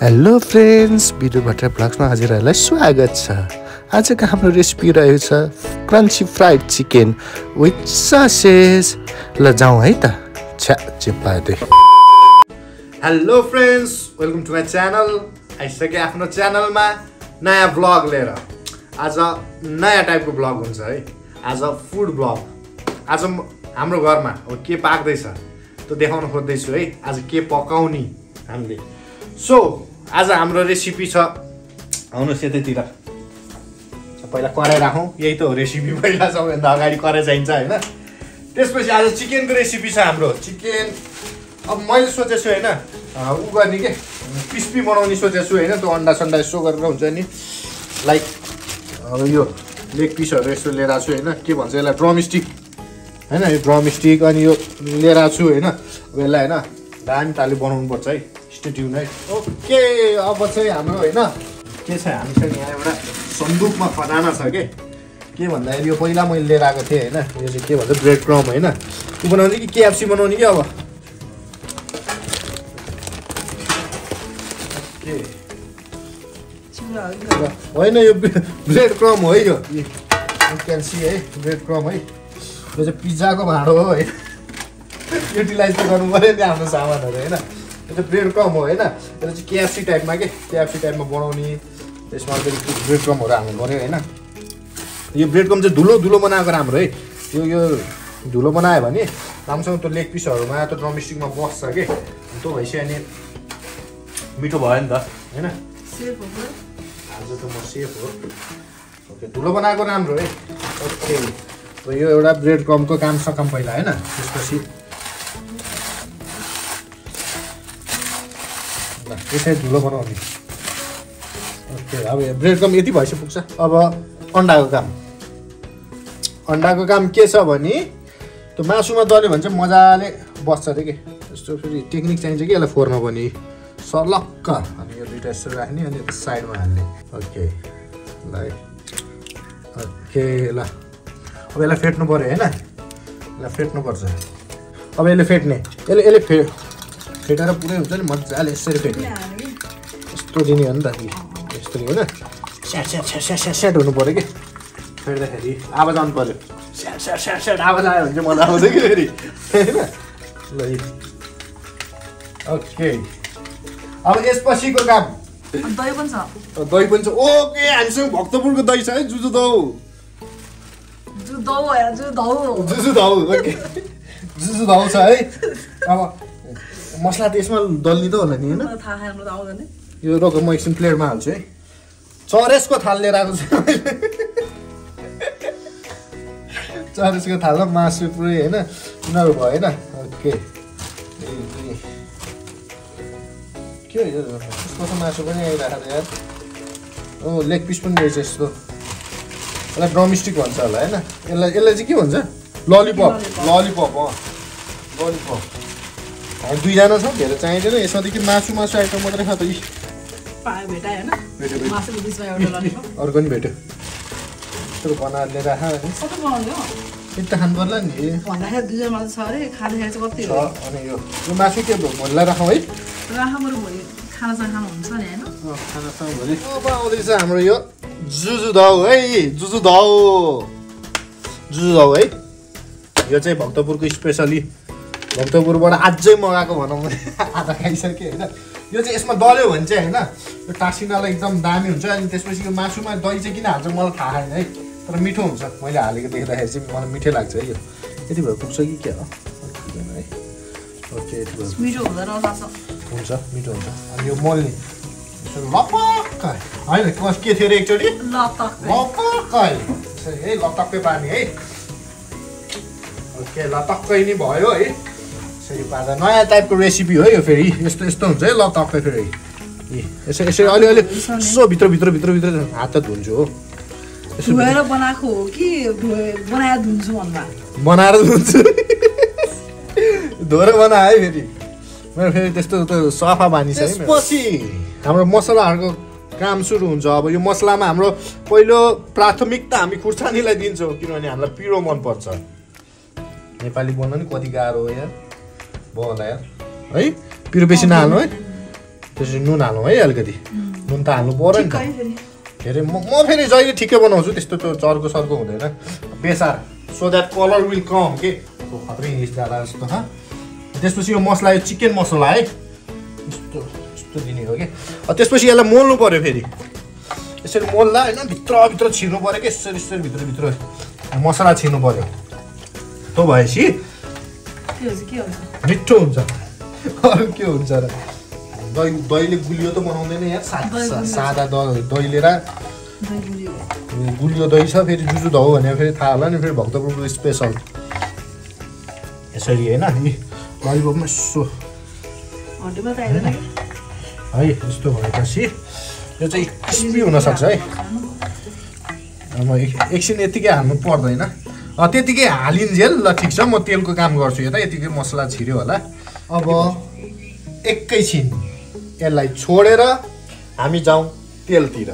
Hello friends, Bidur Bhattarai ब्लग्समा हजुरहरूलाई स्वागत छ। आजको हाम्रो रेसिपी रहेछ crunchy fried chicken with sausage. ल जाउँ है त, चिप्पादे। Hello friends, welcome to my channel. आइसकेँ आफ्नो च्यानलमा नयाँ ब्लग लिएर। आज नयाँ टाइपको ब्लग हुन्छ है, आज फुड ब्लग। आज हाम्रो घरमा अब के पाक्दैछ त्यो देखाउन खोज्दैछु है। आज के पकाउने हामीले। सो आज हाम्रो रेसिपी छ, आउनुहोस् यतैतिर। पहिला कराई राखौँ, यही त हो रेसिपी। पहिला सबैभन्दा अगाडि कराई चाहिन्छ होइन। त्यसपछि आज चिकनको रेसिपी छ हाम्रो। चिकन अब मैले सोचेको छु होइन, उ गर्ने के क्रिस्पी बनाउने सोचेको छु होइन। त्यो अन्डा सन्डा यसो गरेर हुन्छ नि, लाइक अब यो लेग पिसहरू यसो लिएर आएको छु होइन। के भन्छ यसलाई, ड्रमस्टिक होइन। यो ड्रमस्टिक अनि यो लिएर आएको छु होइन। अब यसलाई होइन दामी तालले बनाउनु पर्छ है। स्टेट्युन है। ओके, अब चाहिँ हाम्रो होइन के छ, हामीसँग यहाँ एउटा सन्दुकमा खजाना छ के भन्दाखेरि यो पहिला मैले लिएर आएको थिएँ होइन। यो चाहिँ के भन्छ, ब्रेड क्रम होइन। त्यो बनाउने कि KFC बनाउने कि अब के होइन, यो ब्रेड क्रम हो है। यो क्याल्सी है, ब्रेड क्रम है। यो चाहिँ पिज्जाको भाँडो हो है। युटिलाइज त गर्नु पऱ्यो नि आफ्नो सामानहरू होइन। यो चाहिँ ब्रेड क्रम हो होइन। यो चाहिँ KFC टाइपमा के KFC टाइपमा बनाउने। त्यसमा अलिकति ब्रेड क्रमहरू हाल्नु पऱ्यो होइन। यो ब्रेड क्रम चाहिँ धुलो बनाएको राम्रो है। यो धुलो बनायो भने राम्रोसँग त्यो लेग पिसहरूमा त्यो ड्रमस्टिकमा बस्छ कि। त्यो भइसक्यो अनि मिठो भयो नि त होइन। आज त म सेफ हो। ओके, धुलो बनाएको राम्रो है। ओके, यो एउटा ब्रेड क्रमको काम सकम पहिला होइन। त्यसपछि यसरी धुलो बनाउने। ओके, अब ब्रेड क्रम यति भइसक्यो, पुग्छ। अब अन्डाको काम के छ भने त्यो मासुमा दल्यो भने चाहिँ मजाले बस्छ अरे कि। यस्तो फेरि टेक्निक चाहिन्छ कि यसलाई फोर्न पनि सर्लक्क। अनि यो दुइटा यसो राख्ने अनि साइडमा हाल्ने। ओके ल, ओके ल। अब यसलाई फेट्नु पऱ्यो होइन। यसलाई फेट्नुपर्छ। अब यसले फेट्ने, यसले फेटेर पुरै हुन्छ नि मजाले यसरी फेट्ने। यस्तो दिने हो नि त, यस्तो होइन। स्याट हुनु पऱ्यो कि फेर्दाखेरि आवाज आउनु पऱ्यो। स्याट आवाज आयो भने चाहिँ मजा आउँछ कि फेरि होइन। ल ओके, अब यसपछिको काम दही पनि छ। ओके, हामीसँग भक्तपुरको दही छ है, जुजु दौ। ओके, जुजु दौ छ है। अब मसला त यसमा दल्ने त होला नि होइन। यो रोक, म एकछिन प्लेटमा हाल्छु है। चरेसको थाल लिएर आएको छु मैले। चरेसको थालमा मासु पुरै होइन उनीहरू भयो होइन। ओके, के हो यो, कस्तो मासु पनि आइरहेको छ यार। लेग पिस पनि रहेछ यस्तो। यसलाई ड्रमस्टिक भन्छ होला होइन। यसलाई चाहिँ के भन्छ, ललिपप। हामी दुईजना छौँ, धेरै चाहिँदैन। यसमा देखि मासु आइटम मात्रै छ त। अर्को पनि भेट्यो। यस्तो बनाएर लिएर आएर यता खानु पर्ला नि। अनि यो मासु के भोलि राखौँ है। खानासँग भोलि। अब आउँदैछ हाम्रो यो जुजु दाउ है। जुजु दाउ है। यो चाहिँ भक्तपुरको स्पेसली, भक्तपुरबाट अझै मगाएको भनौँ भने। आधा खाइसक्यो होइन। यो चाहिँ यसमा दल्यो भने चाहिँ होइन, यो टासिनालाई एकदम दामी हुन्छ। अनि त्यसपछि यो मासुमा दही चाहिँ किन हाल्छ मलाई थाहा छैन है, तर मिठो हुन्छ। मैले हालेको देख्दाखेरि चाहिँ मलाई मिठै लाग्छ है। यो यति भएर पुग्छ कि क्या हो है। ओके, यति भएर मिठो हुन्छ, मिठो हुन्छ। अनि यो मोल्ने लपक्क होइन, के थियो अरे एकचोटि, लपक्कै है, लपक्कै पार्ने है। ओके, लपक्कै नि भयो है। यसरी पार्दा नयाँ टाइपको रेसिपी हो यो फेरि। यस्तो हुन्छ है लपक्कै फेरि। यसरी अलि यसो भित्र हात त धुन्छु हो। बनाएको हो कि बनाएर धुन्छु भन्दा बनाएर धुन्छु। धोएर बनायो है फेरि। मेरो फेरि त्यस्तो त सफा बानी छ। त्यसपछि हाम्रो मसलाहरूको काम सुरु हुन्छ। अब यो मसलामा हाम्रो पहिलो प्राथमिकता हामी खुर्सानीलाई दिन्छौँ, किनभने हामीलाई पिरो मनपर्छ। नेपाली बोल्न नि कति गाह्रो हो यार, भयो होला यार है। पिरो बेसी नहाल्नु है। त्यसपछि नुन हालौँ है अलिकति नुन त हाल्नु पर्यो नि त के अरे म फेरि जहिले ठिकै बनाउँछु त्यस्तो त्यो चर्को सर्को हुँदैन बेसार so that colour will come के खत्रै इङ्ग्लिस जाँदा जस्तो त्यसपछि यो मसला यो चिकन मसला है यस्तो यस्तो दिने हो कि त्यसपछि यसलाई मोल्नु पर्यो फेरि यसरी मोल्दा होइन भित्रभित्र छिर्नु पर्यो कि यसरी यसरी भित्रभित्र मसला छिर्नु पर्यो त्यो भएपछि मिठो हुन्छ अरू के हुन्छ र दहीले गुलियो त बनाउँदैन यार सादा दहीले र गुलियो दही छ फेरि जुजु दही भनेर फेरि थाहा होला नि फेरि भक्तपुरको स्पेसल यसरी होइन ललिपपमा यसो है यस्तो भएपछि यो चाहिँ क्रिस्पी हुनसक्छ है म एकछिन यतिकै हाल्नु पर्दैन त्यतिकै हालिन्जेल ल ठिक छ म तेलको काम गर्छु यता यतिकै मसला छिर्यो होला अब एकैछिन यसलाई छोडेर हामी जाउँ तेलतिर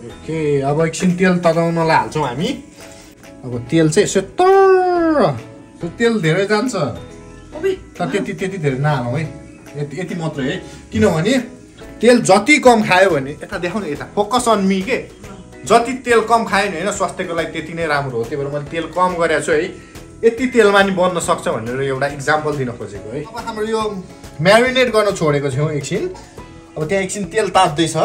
ओके अब एकछिन तेल तताउनलाई हाल्छौँ हामी अब तेल चाहिँ यसो तर तेल धेरै जान्छ तर त्यति धेरै नहालौँ है यति मात्रै है किनभने तेल जति कम खायो भने यता देखाउनु यता फोकस अन मी के जति तेल कम खायो नि होइन स्वास्थ्यको लागि त्यति नै राम्रो हो त्यही भएर मैले तेल कम गरेको छु है यति तेलमा नि बन्न सक्छ भनेर एउटा इक्जाम्पल दिन खोजेको है अब हाम्रो यो म्यारिनेट गर्न छोडेको छौँ एकछिन अब त्यहाँ एकछिन तेल तात्दैछ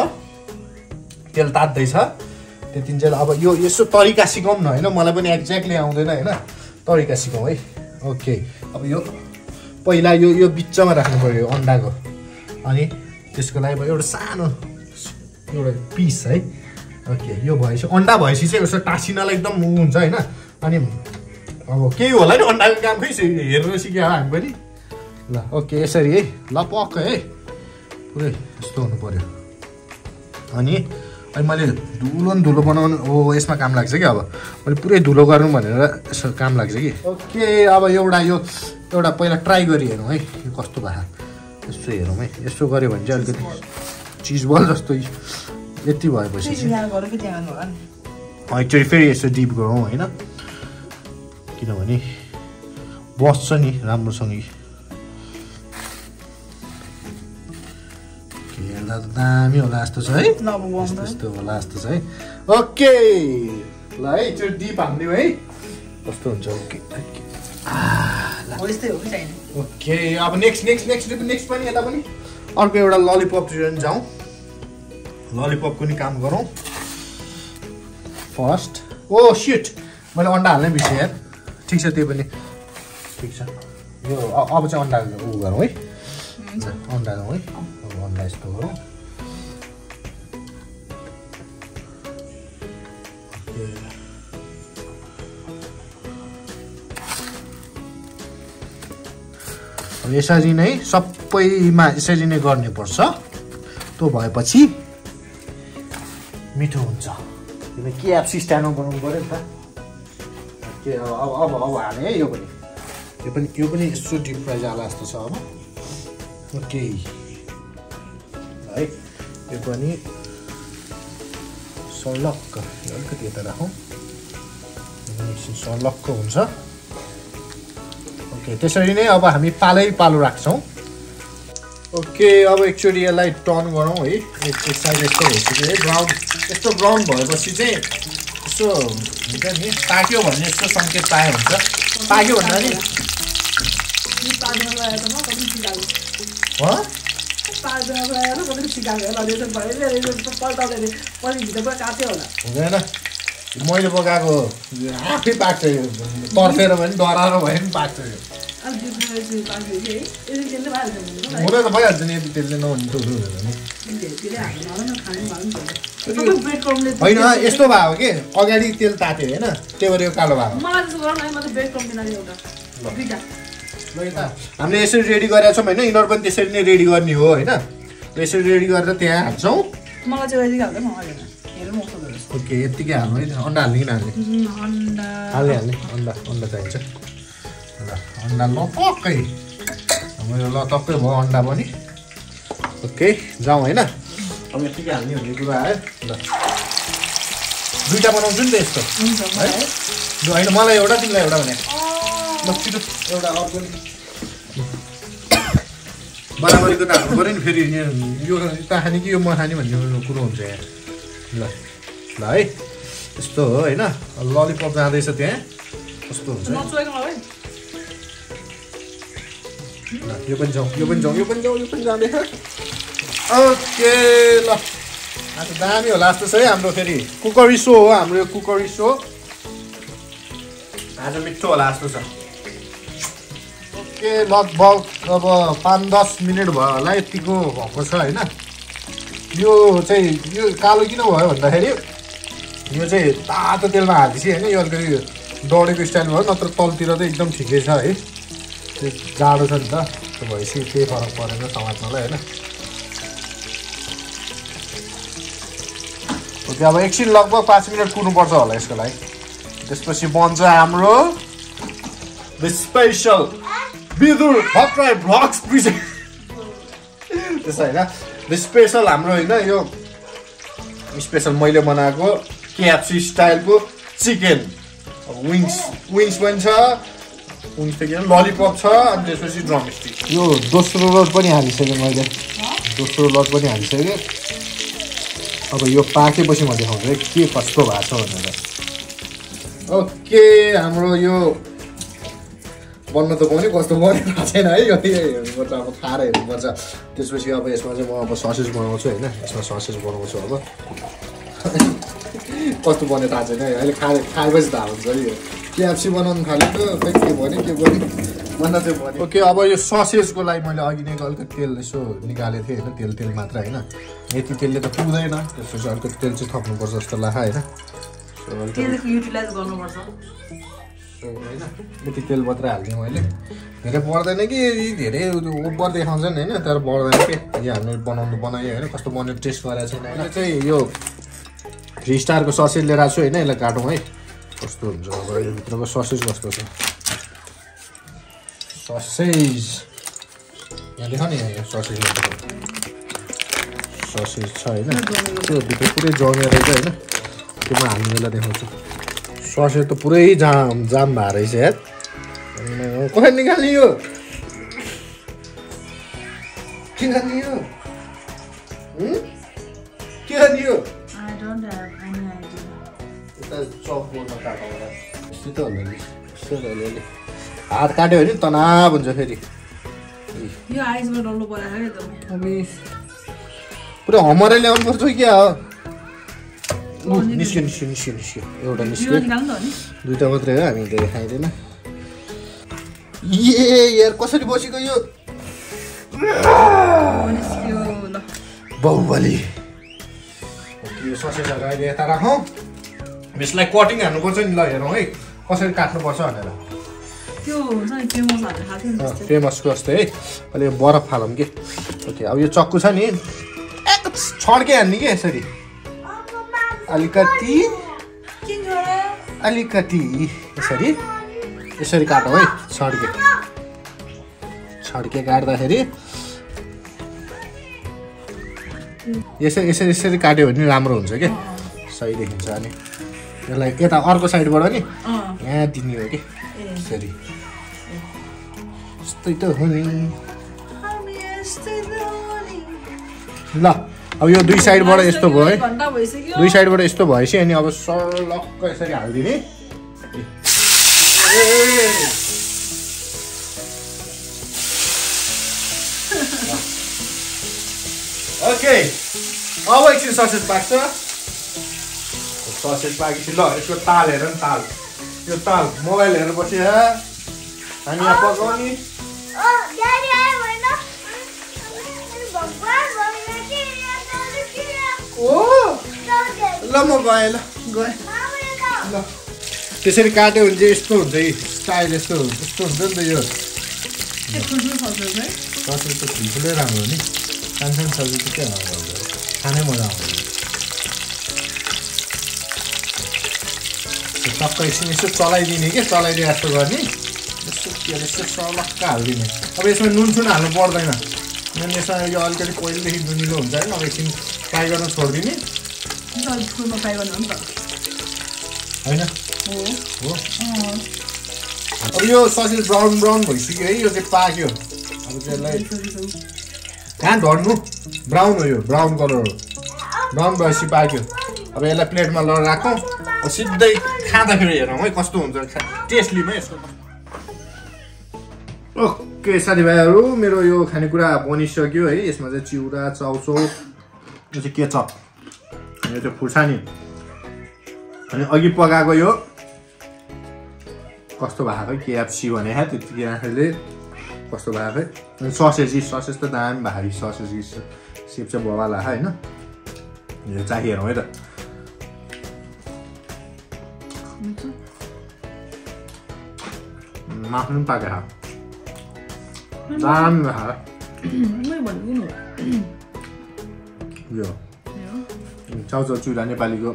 त्यति चाहिँ अब यो यसो तरिका सिकाउँ न होइन मलाई पनि एक्ज्याक्टली आउँदैन होइन तरिका सिकाउँ है ओके अब यो पहिला यो बिचमा राख्नु पर्यो अन्डाको अनि त्यसको लागि एउटा सानो एउटा पिस है ओके यो भएपछि अन्डा भएपछि चाहिँ यसो टाँसिनलाई एकदम हुन्छ होइन अनि अब केही होला नि अन्डाको काम खै हेरेर सिक्यो हामी पनि ल ओके यसरी है ल पक्क है पुरै यस्तो हुनु पर्यो अनि मैले धुलो बनाउनु हो यसमा काम लाग्छ कि अब मैले पुरै धुलो गर्नु भनेर यसो काम लाग्छ कि ओके अब एउटा पहिला ट्राई गरी हेरौँ है यो कस्तो भयो यस्तो हेरौँ है यस्तो गऱ्यो भने चाहिँ अलिकति चिज बल जस्तो यति भएपछि एकचोटि फेरि यसो डिप गरौँ होइन किनभने बस्छ नि राम्रोसँगै हेर्दा त दामी होला जस्तो छ है यस्तो होला जस्तो छ है ओके ल है एकचोटि डिप हालिदिउँ है कस्तो हुन्छ ओके अब नेक्स्ट पनि यता पनि अर्को एउटा ललिपपतिर जाउँ ललिपपको नि काम गरौँ फर्स्ट ओ सिट मैले अन्डा हाल्नै बिर्सेँ यार ठिक छ त्यो पनि ठिक छ यो अब चाहिँ अन्डा उ गरौँ है अन्डा गरौँ है अन्डा यस्तो गरौँ यसरी नै सबैमा यसरी नै गर्ने पर्छ त्यो भएपछि मिठो हुन्छ KFC स्ट्यान्डमा बनाउनु पर्यो नि त के अब हाले है यो पनि यसो डिप फ्राई जाला जस्तो छ अब ओके है यो पनि सलक्क अलिकति यता राखौँ सलक्क हुन्छ ओके त्यसरी नै अब हामी पालो राख्छौँ ओके अब एकचोटि यसलाई टर्न गरौँ है एक साइड यस्तो भइसक्यो है यस्तो ब्राउन भएपछि चाहिँ यसो हुन्छ नि पाक्यो भन्ने यस्तो सङ्केत पाए हुन्छ पाक्यो भन्दा नि हुँदैन मैले पकाएको आफै पाक्छ यो तर्सेर पनि डराएर भए पनि पाक्छ यो हुँदै त भइहाल्छ नि यति तेल चाहिँ नहुने त होइन यस्तो भयो कि अगाडि तेल तात्यो होइन त्यही भएर यो कालो भएको हामीले यसरी रेडी गरेका छौँ होइन यिनीहरू पनि त्यसरी नै रेडी गर्ने हो होइन यसरी रेडी गरेर त्यहाँ हाल्छौँ ओके यत्तिकै हाल्नु है अन्डा हाल्ने कि नहाल्ने हाल्ने अन्डा चाहिन्छ ल अन्डा लपक्कै मेरो लतक्कै भयो अन्डा पनि ओके जाउँ होइन अब यत्तिकै हाल्ने भन्ने कुरा आयो ल दुईवटा बनाउँछु नि त यस्तो है होइन मलाई एउटा तिमीलाई एउटा भने ल छिटो एउटा अर्को बराबरीको त हाल्नु पऱ्यो नि फेरि यो ता खाने कि यो म खाने भन्ने कुरो हुन्छ यहाँ ल ल है यस्तो हो होइन ललिपप जाँदैछ त्यहाँ कस्तो हुन्छ यो पनि जाउँ यो पनि जाउँ यो पनि जाउँ यो पनि जाँदैछ ओके ल आज दामी होला जस्तो छ है हाम्रो फेरि कुकरी सो हो हाम्रो यो कुकरी सो आज मिठो होला जस्तो छ ओके लगभग अब 5-10 मिनट भयो होला यतिको भएको छ होइन यो चाहिँ यो कालो किन भयो भन्दाखेरि यो चाहिँ तातो तेलमा हालिदिएपछि होइन यो अलिकति डढेको स्टाइल भयो नत्र तलतिर चाहिँ एकदम ठिकै छ है त्यो जाडो छ नि त त्यो भएपछि केही फरक परेन समात्नलाई होइन ओके अब एकछिन लगभग 5 मिनट कुर्नुपर्छ होला यसको लागि त्यसपछि बन्छ हाम्रो the special Bidur Bhattarai vlogs त्यसो होइन द स्पेसल हाम्रो होइन यो स्पेसल मैले बनाएको KFC स्टाइलको चिकन विङ्स पनि छ विङ्स त के ललिपप छ अनि त्यसपछि ड्रमस्टिक यो दोस्रो लोड पनि हालिसकेँ मैले दोस्रो लोड पनि हालिसकेँ अब यो पाकेपछि म देखाउँछु है के कस्तो भएको छ भनेर ओके हाम्रो यो बन्न त बन्यो कस्तो बन्यो थाहा छैन है यो हेर्नुपर्छ अब खाएर हेर्नुपर्छ त्यसपछि अब यसमा चाहिँ म अब ससेज बनाउँछु होइन यसमा ससेज बनाउँछु अब कस्तो बन्यो थाहा छैन अहिले खाएपछि थाहा हुन्छ है यो KFC बनाउनु थालेको खै के भन्यो बन्न चाहिँ भन्यो ओके अब यो ससेजको लागि मैले अघि नै अलिकति तेल यसो निकालेको थिएँ होइन तेल मात्र होइन यति तेलले त पुग्दैन त्यसपछि अलिकति तेल चाहिँ थप्नुपर्छ जस्तो लाग्छ होइन होइन यति तेल मात्रै हालिदिएँ मैले धेरै पर्दैन कि धेरै ओभर देखाउँछन् होइन तर पर्दैन कि यो हामीले बनायो होइन कस्तो बनेर टेस्ट गरेको छैन होइन चाहिँ यो 3 स्टारको ससेज लिएर आएको छु होइन यसलाई काटौँ है कस्तो हुन्छ अब यो भित्रको ससेज कस्तो छ ससेज यहाँ देख न यहाँ ससेज छ होइन त्यो भित्र पुरै जमेर रहेछ होइन त्यो म हाल्ने बेला देखाउँछु ससेज त पुरै जाम भएको रहेछ यार कसरी निकाल्ने यो के गर्ने यो के गर्ने यो हात काट्यो भने तनाव हुन्छ फेरि पुरा हमरै ल्याउनु पर्छ क्या हो निस्क्यो एउटा निस्क्यो दुईटा मात्रै हो हामी धेरै खाइँदैन यार कसरी बसेको यो बाहुबली यो ससेजहरू अहिले यता राखौँ यसलाई कटिङ हाल्नुपर्छ नि ल हेरौँ है कसरी काट्नुपर्छ भनेर फेमसको जस्तै है अहिले बरफ फालौँ कि ओके अब यो चक्कु छ नि छड्के हान्ने कि यसरी अलिकति यसरी काटौँ है छड्के काट्दाखेरि यसरी काट्यो भने राम्रो हुन्छ कि सही देखिन्छ अनि यसलाई यता अर्को साइडबाट नि यहाँ दिने हो कि यसरी यस्तै त हो नि ल अब यो दुई साइडबाट यस्तो भयो है दुई साइडबाट यस्तो भएपछि अनि अब सरलक्क यसरी हालिदिने ओके अब एकछिन ससेज पाक्छ ससेज पाकेपछि ल यसको ताल हेर नि ताल यो ताल मोबाइल हेर्नु पर्छ हामी यहाँ पकाउने ल म गएँ ल त्यसरी काट्यो भने चाहिँ यस्तो हुन्छ है स्टाइल यस्तो हुन्छ नि त यो ससेज त ठुल्ठुलै राम्रो हो नि सानो सब्जी चाहिँ के राम्रो हुन्छ खानै मजा आउँछ टक्क एकछिन यसो चलाइदिने कि चलाइदिए जस्तो गर्ने यस्तो के अरे यस्तो सरलक्क हालिदिने अब यसमा नुन हाल्नु पर्दैन किनभने यसमा यो अलिकति पहिलेदेखि नुनिलो हुन्छ होइन अब एकछिन फ्राई गर्न छोडिदिने होइन हो अब यो ससेज ब्राउन भइसक्यो है यो चाहिँ पाक्यो अब त्यसलाई कहाँ धर्नु ब्राउन हो यो ब्राउन कलर हो ब्राउन भएपछि पाक्यो अब यसलाई प्लेटमा लगेर राखौँ सिधै खाँदाखेरि हेरौँ है कस्तो हुन्छ टेस्ट लिउँ है यसको ओके साथीभाइहरू मेरो यो खानेकुरा बनिसक्यो है यसमा चाहिँ चिउरा चाउचाउ यो चाहिँ केचप यो चाहिँ खुर्सानी अनि अघि पकाएको यो कस्तो भएको है KFC भने त्यतिकै आँखाले कस्तो भएको है अनि ससेज त दामी भारी ससेज सेप चाहिँ बवाला होइन यो चाहिँ हेरौँ है त माफ्नु पनि पाकेको दामी भएको यो चाउचाउ चिउरा नेपालीको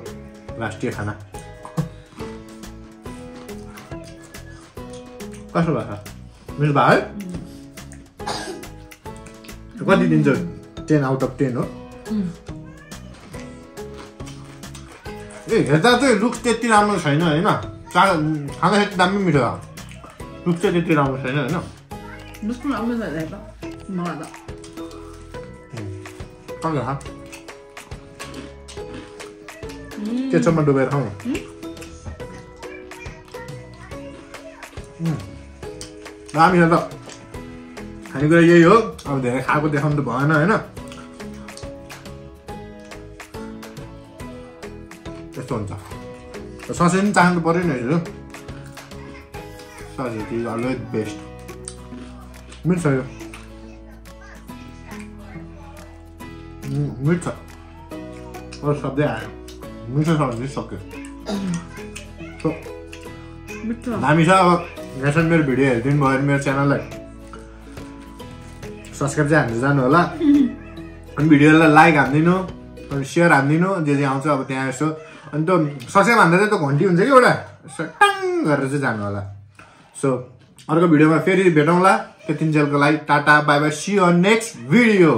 राष्ट्रिय खाना कस्तो भएको मिल्छ भयो है कति दिन्छ 10 आउट अफ 10 हो ए हेर्दा चाहिँ लुक्स त्यति राम्रो छैन होइन खाँदाखेरि दामी मिठो लुक्स चाहिँ त्यति राम्रो छैन होइन केचपमा डुबेर खाउँ दामी छ त खानेकुरा यही हो अब धेरै खाएको देखाउनु त भएन होइन त्यस्तो हुन्छ ससेज पनि चाहनु पर्यो नि हजुर ससेज इज अलवेज बेस्ट मिल्छ यो मिल्छ अरू सबै आयो मिठो सब्जी सक्यो दामी छ अब यहाँसम्म मेरो भिडियो हेरिदिनु भयो भने मेरो च्यानललाई सब्सक्राइब चाहिँ हान्दै जानु होला अनि भिडियोलाई लाइक हानिदिनु अनि सेयर हानिदिनु जे आउँछ अब त्यहाँ यसो अनि त्यो सब्सक्राइब हान्दा चाहिँ त्यो घन्टी हुन्छ कि एउटा यसो टङ गरेर चाहिँ जानु होला सो अर्को भिडियोमा फेरि भेटौँला त्यतिन्जेलको लागि टाटा bye bye see you on next video